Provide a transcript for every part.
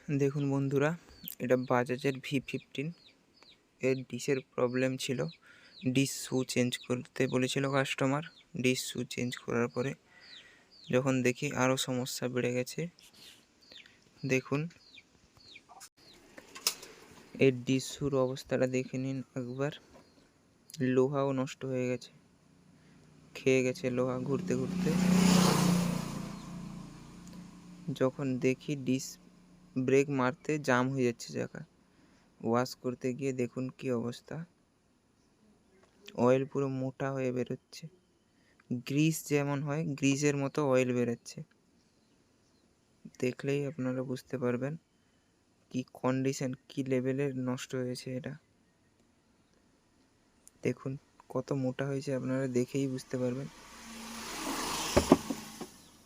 দেখুন বন্ধুরা, এটা বাজাজের V15 এর ডিশের প্রবলেম ছিল। ডিশ শু চেঞ্জ করতে বলেছিল কাস্টমার। ডিশ শু চেঞ্জ করার পরে যখন দেখি আরও সমস্যা বেড়ে গেছে। দেখুন, এর ডিশ শুর অবস্থাটা দেখে নিন একবার। লোহাও নষ্ট হয়ে গেছে, খেয়ে গেছে লোহা ঘুরতে ঘুরতে। যখন দেখি ডিশ ব্রেক মারতে জাম হয়ে যাচ্ছে চাকা। ওয়াশ করতে গিয়ে দেখুন কি অবস্থা, অয়েল পুরো মোটা হয়ে বেরোচ্ছে। গ্রিস যেমন হয়, গ্রিসের মতো অয়েল বেরোচ্ছে। দেখলেই আপনারা বুঝতে পারবেন কি কন্ডিশন, কি লেভেলের নষ্ট হয়েছে এটা। দেখুন কত মোটা হয়েছে, আপনারা দেখেই বুঝতে পারবেন।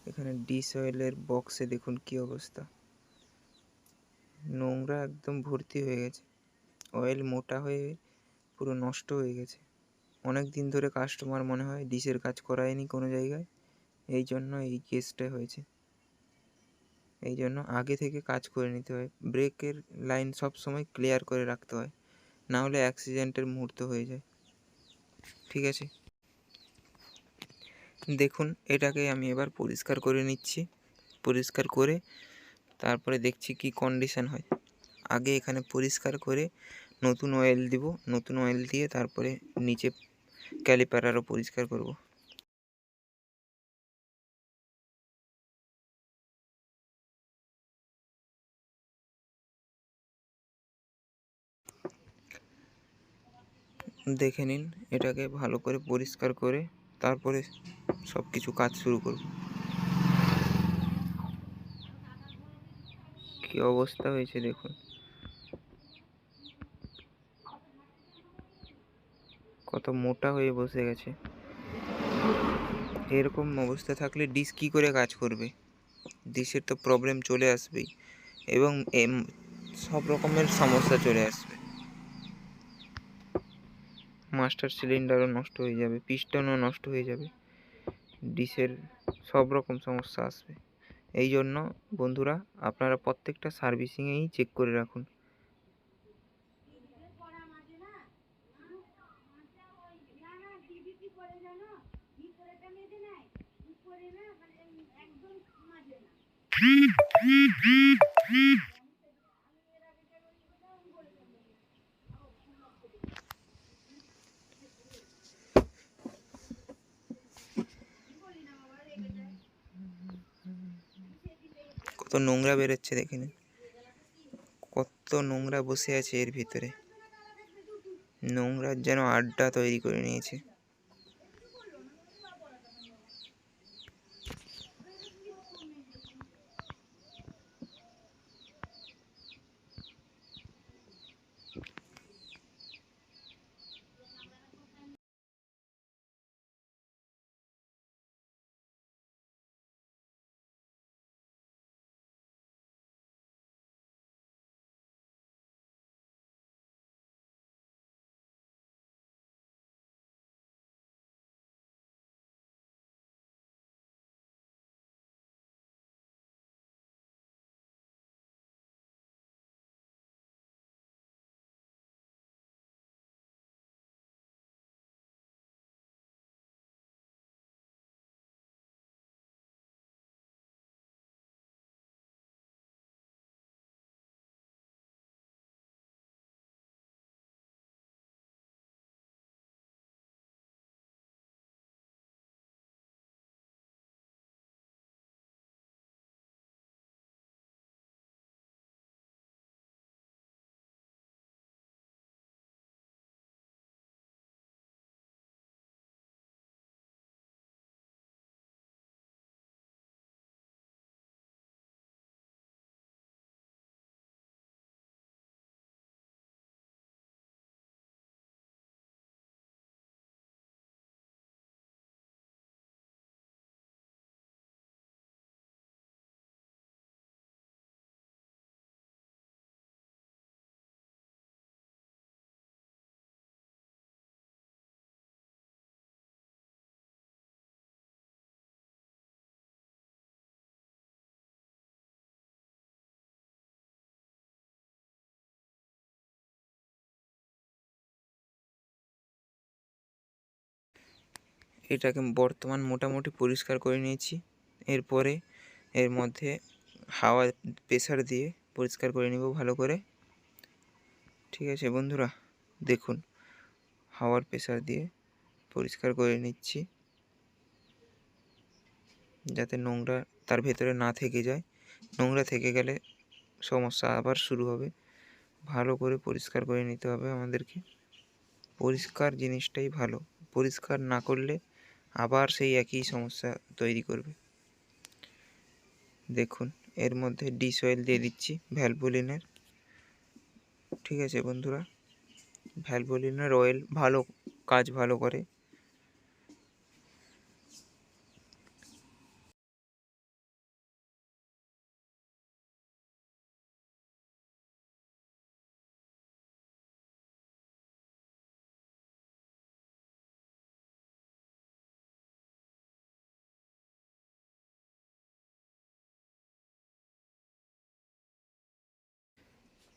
এখানে ডিশ অয়েলের বক্সে দেখুন কি অবস্থা, নোংরা একদম ভর্তি হয়ে গেছে। অয়েল মোটা হয়ে পুরো নষ্ট হয়ে গেছে। অনেক দিন ধরে কাস্টমার মনে হয় ডিশের কাজ করায়নি কোনো জায়গায়, এই জন্য এই কেসটা হয়েছে। এই জন্য আগে থেকে কাজ করে নিতে হয়। ব্রেকের লাইন সব সময় ক্লিয়ার করে রাখতে হয়, না হলে অ্যাক্সিডেন্টের মুহূর্ত হয়ে যায়। ঠিক আছে, দেখুন এটাকে আমি এবার পরিষ্কার করে নিচ্ছি। পরিষ্কার করে তারপরে দেখছি কি কন্ডিশন হয়। আগে এখানে পরিষ্কার করে নতুন অয়েল দিব, নতুন অয়েল দিয়ে তারপরে নিচে ক্যালিপার আরও পরিষ্কার করব। দেখে নিন, এটাকে ভালো করে পরিষ্কার করে তারপরে সব কিছু কাজ শুরু করব। কি অবস্থা হয়েছে দেখুন, কত মোটা হয়ে বসে গেছে। এরকম অবস্থা থাকলে ডিশ কী করে কাজ করবে? ডিশের তো প্রবলেম চলে আসবেই, এবং সব রকমের সমস্যা চলে আসবে। মাস্টার সিলিন্ডারও নষ্ট হয়ে যাবে, পিস্টনও নষ্ট হয়ে যাবে, ডিশের সব রকম সমস্যা আসবে। এই জন্য বন্ধুরা, আপনারা প্রত্যেকটা সার্ভিসিংয়েই চেক করে রাখুন। কত নোংরা বেরোচ্ছে দেখে নিন, কত নোংরা বসে আছে এর ভিতরে। নোংরার যেন আড্ডা তৈরি করে নিয়েছে। এটাকে বর্তমান মোটামুটি পরিষ্কার করে নিয়েছি। এরপরে এর মধ্যে হাওয়া প্রেসার দিয়ে পরিষ্কার করে নেব ভালো করে। ঠিক আছে বন্ধুরা, দেখুন হাওয়ার প্রেসার দিয়ে পরিষ্কার করে নিচ্ছি, যাতে নোংরা তার ভেতরে না থেকে যায়। নোংরা থেকে গেলে সমস্যা আবার শুরু হবে। ভালো করে পরিষ্কার করে নিতে হবে আমাদেরকে। পরিষ্কার জিনিসটাই ভালো, পরিষ্কার না করলে আবার সেই একই সমস্যা তৈরি করবে। দেখুন এর মধ্যে ডিশ অয়েল দিয়ে দিচ্ছি ভ্যালভোলিনের। ঠিক আছে বন্ধুরা, ভ্যালভোলিনের অয়েল কাজ ভালো করে।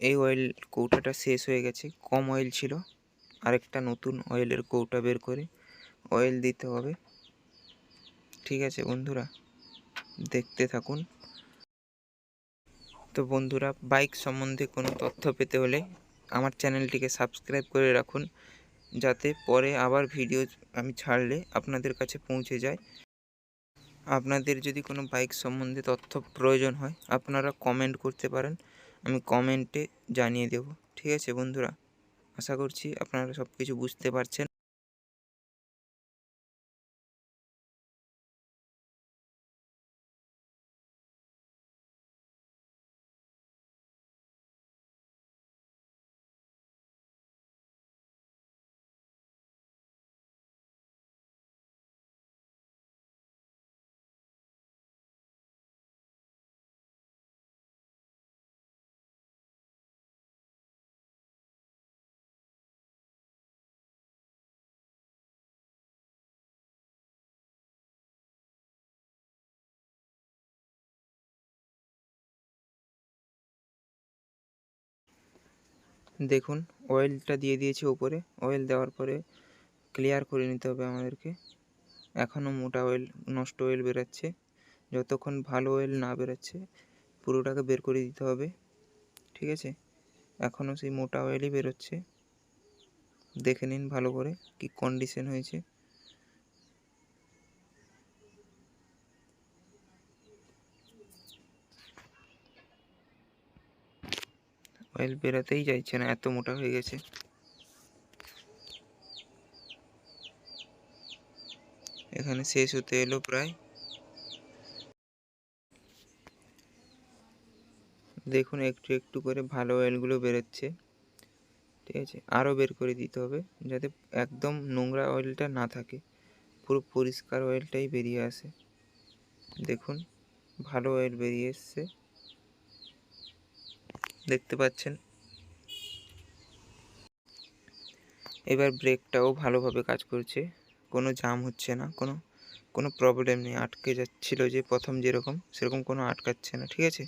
এই অয়েল কৌটাটা শেষ হয়ে গেছে, কম অয়েল ছিল। আরেকটা নতুন অয়েলের কৌটা বের করে অয়েল দিতে হবে। ঠিক আছে বন্ধুরা, দেখতে থাকুন। তো বন্ধুরা, বাইক সম্বন্ধে কোনো তথ্য পেতে হলে আমার চ্যানেলটিকে সাবস্ক্রাইব করে রাখুন, যাতে পরে আবার ভিডিও আমি ছাড়লে আপনাদের কাছে পৌঁছে যায়। আপনাদের যদি কোনো বাইক সম্বন্ধে তথ্য প্রয়োজন হয় আপনারা কমেন্ট করতে পারেন, আমি কমেন্টে জানিয়ে দেব। ঠিক আছে বন্ধুরা, আশা করছি আপনারা সব কিছু বুঝতে পারছেন। দেখুন অয়েলটা দিয়ে দিয়েছি উপরে। অয়েল দেওয়ার পরে ক্লিয়ার করে নিতে হবে আমাদেরকে। এখনও মোটা অয়েল, নষ্ট অয়েল বেরোচ্ছে। যতক্ষণ ভালো অয়েল না বেরোচ্ছে পুরোটাকে বের করে দিতে হবে। ঠিক আছে, এখনও সেই মোটা অয়েলই বেরোচ্ছে। দেখে নিন ভালো করে কি কন্ডিশন হয়েছে। অয়েল বেরোতেই চাইছে না, এত মোটা হয়ে গেছে। এখানে শেষ হতে এলো প্রায়। দেখুন একটু একটু করে ভালো অয়েলগুলো বেরোচ্ছে। ঠিক আছে, আরও বের করে দিতে হবে যাতে একদম নোংরা অয়েলটা না থাকে, পুরো পরিষ্কার অয়েলটাই বেরিয়ে আসে। দেখুন ভালো অয়েল বেরিয়ে এসছে, দেখতে পাচ্ছেন। এবার ব্রেকটাও ভালোভাবে কাজ করছে, কোনো জাম হচ্ছে না, কোনো প্রবলেম নেই। আটকে যাচ্ছিলো যে প্রথম যেরকম, সেরকম কোনো আটকাচ্ছে না। ঠিক আছে।